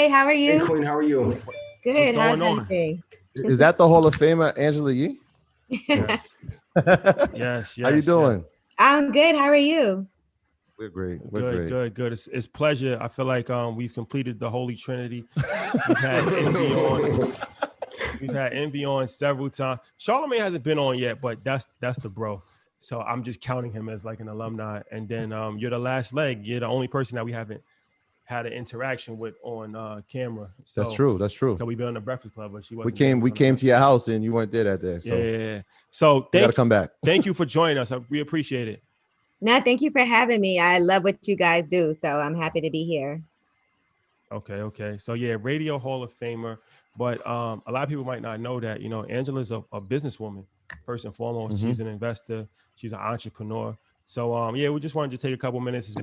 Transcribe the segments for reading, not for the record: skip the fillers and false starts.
Hi, how are Hey, you? Queen, how are you? Good. How's everything? Is that the Hall of Famer, Angela Yee? Yes. How you doing? I'm good. How are you? We're great. We're Good, great. good, good. It's pleasure. I feel like we've completed the Holy Trinity. We've had Envy on. We've had Envy on several times. Charlamagne hasn't been on yet, but that's the bro. So I'm just counting him as like an alumni. And then you're the last leg. You're the only person that we haven't had an interaction with on camera. So, That's true. That's true. Because we've been on the Breakfast Club, but she wasn't. We came to your house and you weren't there that day. So yeah. So you gotta come back. Thank you for joining us. We appreciate it. No, thank you for having me. I love what you guys do, so I'm happy to be here. Okay. So yeah, Radio Hall of Famer. But a lot of people might not know that, Angela's a businesswoman, first and foremost. Mm-hmm. She's an investor. She's an entrepreneur. So we just wanted to take a couple minutes.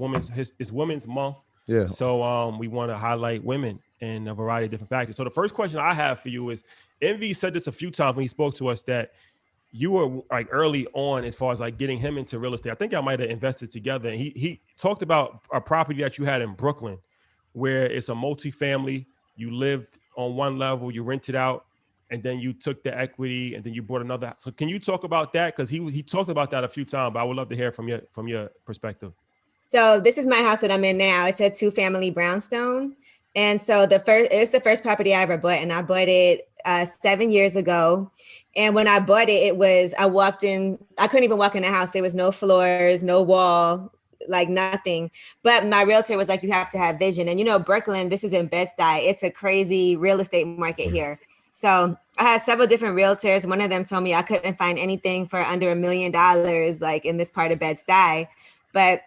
It's Women's Month. Yeah. So we want to highlight women in a variety of different factors. So the first question I have for you is, Envy said this a few times when he spoke to us, that you were like early on as far as like getting him into real estate. I think I might have invested together. And he talked about a property that you had in Brooklyn, where it's a multifamily. You lived on one level, you rented out, and then you took the equity, and then you bought another. So can you talk about that? Because he talked about that a few times, but I would love to hear from your perspective. So this is my house that I'm in now. It's a 2-family brownstone. And so it's the first property I ever bought, and I bought it 7 years ago. And when I bought it, I walked in, I couldn't even walk in the house. There was no floors, no wall, like nothing. But my realtor was like, you have to have vision. And Brooklyn, this is in Bed-Stuy. It's a crazy real estate market here. So I had several different realtors. One of them told me I couldn't find anything for under $1 million, like in this part of Bed-Stuy. But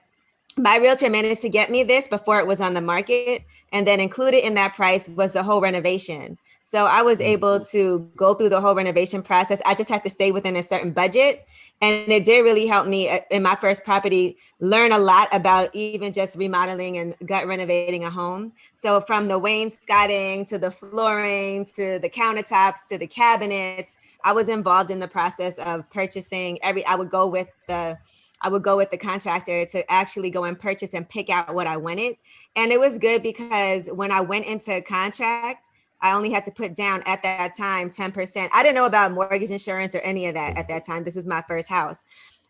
my realtor managed to get me this before it was on the market. And then included in that price was the whole renovation. So I was able to go through the whole renovation process. I just had to stay within a certain budget. And it did really help me in my first property learn a lot about even just remodeling and gut renovating a home. So from the wainscoting to the flooring to the countertops to the cabinets, I was involved in the process of purchasing I would go with the contractor to actually go and purchase and pick out what I wanted. And it was good because when I went into contract, I only had to put down at that time 10%. I didn't know about mortgage insurance or any of that at that time. This was my first house.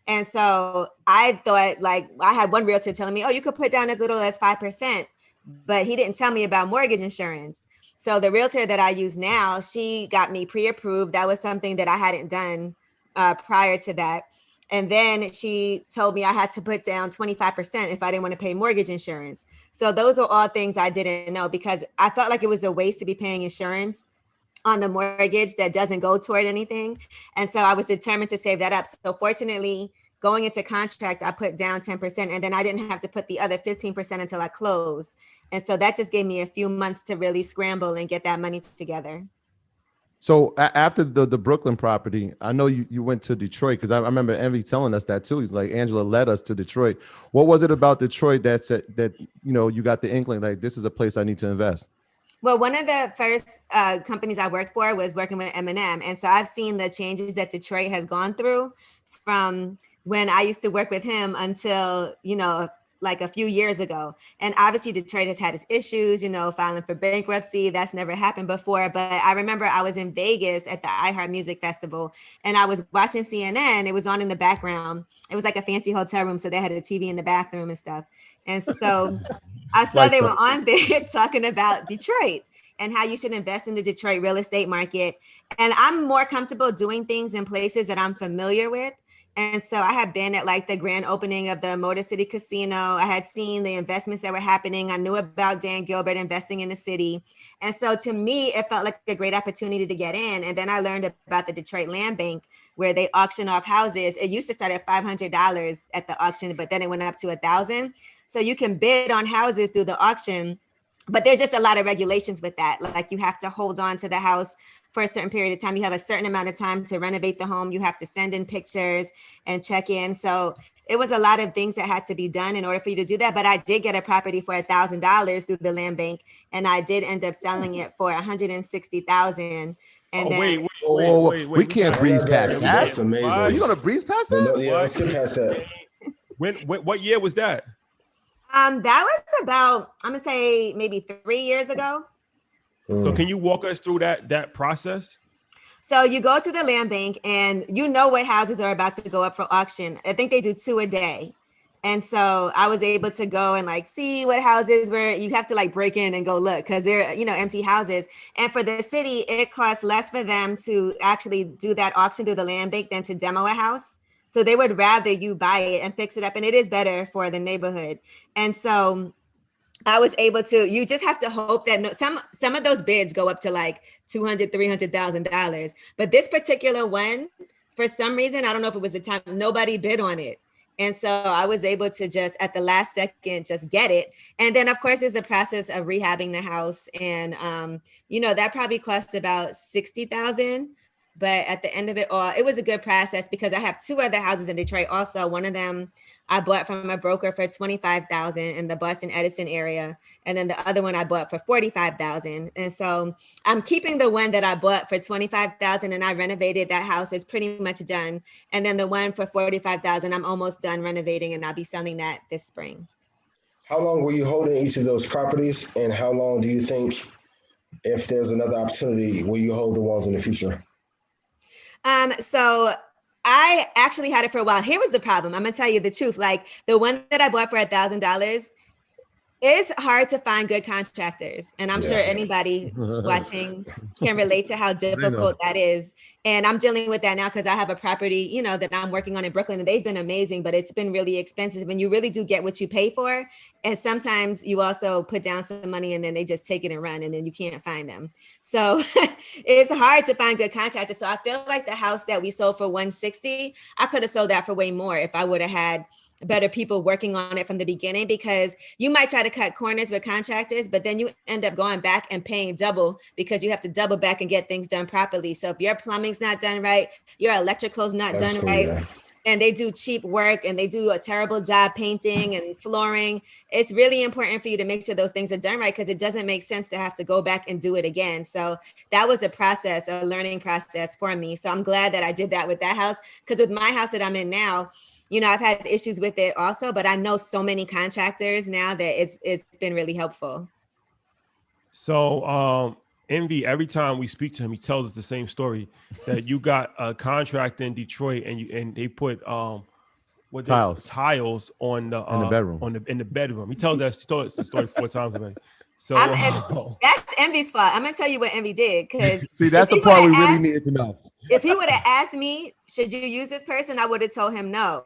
And so I thought, like, I had one realtor telling me, oh, you could put down as little as 5%, but he didn't tell me about mortgage insurance. So the realtor that I use now, she got me pre-approved. That was something that I hadn't done prior to that. And then she told me I had to put down 25% if I didn't want to pay mortgage insurance. So those are all things I didn't know, because I felt like it was a waste to be paying insurance on the mortgage that doesn't go toward anything. And so I was determined to save that up. So fortunately, going into contract, I put down 10%, and then I didn't have to put the other 15% until I closed. And so that just gave me a few months to really scramble and get that money together. So after the Brooklyn property, I know you went to Detroit, because I remember Envy telling us that too. He's like, Angela led us to Detroit. What was it about Detroit that said that, you got the inkling, like, this is a place I need to invest? Well, one of the first companies I worked for was working with Eminem. And so I've seen the changes that Detroit has gone through from when I used to work with him until, like a few years ago. And obviously Detroit has had its issues, filing for bankruptcy. That's never happened before. But I remember I was in Vegas at the iHeart Music Festival, and I was watching CNN. It was on in the background. It was like a fancy hotel room, so they had a TV in the bathroom and stuff. And so I saw they were on there talking about Detroit and how you should invest in the Detroit real estate market. And I'm more comfortable doing things in places that I'm familiar with. And so I had been at like the grand opening of the Motor City Casino. I had seen the investments that were happening. I knew about Dan Gilbert investing in the city. And so to me, it felt like a great opportunity to get in. And then I learned about the Detroit Land Bank, where they auction off houses. It used to start at $500 at the auction, but then it went up to $1,000. So you can bid on houses through the auction. But there's just a lot of regulations with that. Like, you have to hold on to the house for a certain period of time. You have a certain amount of time to renovate the home. You have to send in pictures and check in. So it was a lot of things that had to be done in order for you to do that. But I did get a property for $1,000 through the land bank, and I did end up selling it for $160,000. And wait, we can't breeze past that. That's amazing. Are you gonna breeze past that? Yeah, let's get past that. What year was that? That was about, I'm gonna say maybe 3 years ago. So can you walk us through that process? So you go to the land bank and you know what houses are about to go up for auction. I think they do 2 a day. And so I was able to go and like see what houses were, you have to like break in and go look because they're, empty houses. And for the city, it costs less for them to actually do that auction through the land bank than to demo a house. So they would rather you buy it and fix it up. And it is better for the neighborhood. And so I was able to, you just have to hope that some of those bids go up to like $200,000-$300,000. But this particular one, for some reason, I don't know if it was the time, nobody bid on it. And so I was able to just at the last second, just get it. And then of course, there's a process of rehabbing the house. And, that probably costs about $60,000. But at the end of it all, it was a good process because I have 2 other houses in Detroit. Also, one of them I bought from a broker for $25,000 in the Boston Edison area, and then the other one I bought for $45,000. And so I'm keeping the one that I bought for $25,000, and I renovated that house. It's pretty much done. And then the one for $45,000, I'm almost done renovating, and I'll be selling that this spring. How long were you holding each of those properties, and how long do you think, if there's another opportunity, will you hold the ones in the future? So I actually had it for a while. Here was the problem. I'm gonna tell you the truth. Like the one that I bought for $1,000, it's hard to find good contractors. And I'm sure anybody watching can relate to how difficult that is. And I'm dealing with that now because I have a property, that I'm working on in Brooklyn, and they've been amazing, but it's been really expensive. And you really do get what you pay for. And sometimes you also put down some money and then they just take it and run, and then you can't find them. So it's hard to find good contractors. So I feel like the house that we sold for $160, I could have sold that for way more if I would have had better people working on it from the beginning, because you might try to cut corners with contractors, but then you end up going back and paying double because you have to double back and get things done properly. So if your plumbing's not done right, your electrical's not done right, and they do cheap work and they do a terrible job painting and flooring, it's really important for you to make sure those things are done right, because it doesn't make sense to have to go back and do it again. So that was a learning process for me. So I'm glad that I did that with that house, because with my house that I'm in now, I've had issues with it also, but I know so many contractors now that it's been really helpful. So Envy, every time we speak to him, he tells us the same story, that you got a contract in Detroit and they put tiles on the in the bedroom. In the bedroom. He told us the story 4 times already. So that's Envy's fault. I'm gonna tell you what Envy did, because see, that's the part we really needed to know. If he would have asked me, should you use this person, I would have told him no.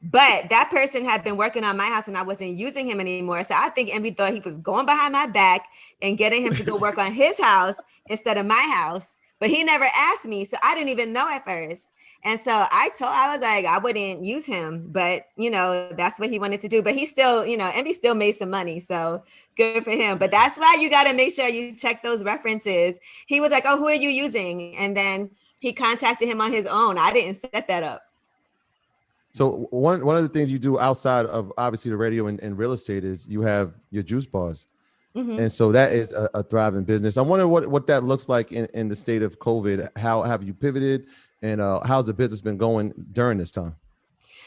But that person had been working on my house and I wasn't using him anymore. So I think Envy thought he was going behind my back and getting him to go work on his house instead of my house. But he never asked me. So I didn't even know at first. And so I was like, I wouldn't use him, but that's what he wanted to do. But he still, Envy still made some money. So good for him. But that's why you got to make sure you check those references. He was like, oh, who are you using? And then he contacted him on his own. I didn't set that up. So one of the things you do outside of obviously the radio and real estate is you have your juice bars. Mm-hmm. And so that is a thriving business. I wonder what that looks like in the state of COVID. How have you pivoted, and how's the business been going during this time?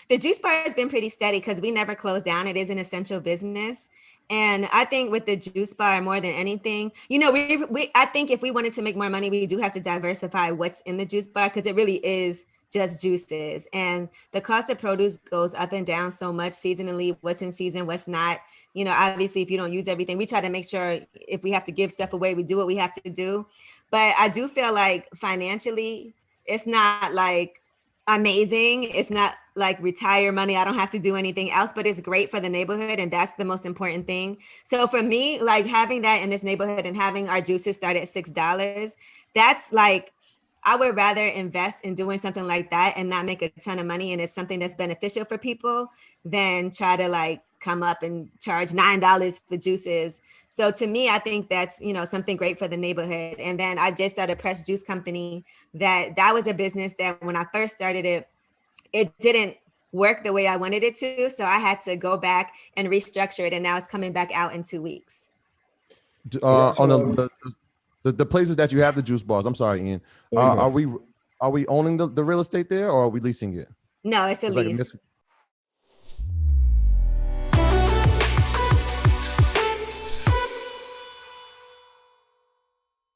The juice bar has been pretty steady because we never closed down. It is an essential business. And I think with the juice bar, more than anything, I think if we wanted to make more money, we do have to diversify what's in the juice bar, because it really is just juices. And the cost of produce goes up and down so much seasonally, what's in season, what's not. Obviously, if you don't use everything, we try to make sure if we have to give stuff away, we do what we have to do. But I do feel like financially, it's not like amazing. It's not like retire money. I don't have to do anything else, but it's great for the neighborhood. And that's the most important thing. So for me, like having that in this neighborhood and having our juices start at $6, that's like, I would rather invest in doing something like that and not make a ton of money, and it's something that's beneficial for people, than try to like come up and charge $9 for juices. So to me, I think that's, something great for the neighborhood. And then I just started a pressed juice company that was a business that when I first started it didn't work the way I wanted it to. So I had to go back and restructure it. And now it's coming back out in 2 weeks. On the places that you have the juice bars, I'm sorry, Ian, are we owning the real estate there, or are we leasing it? No, it's a lease.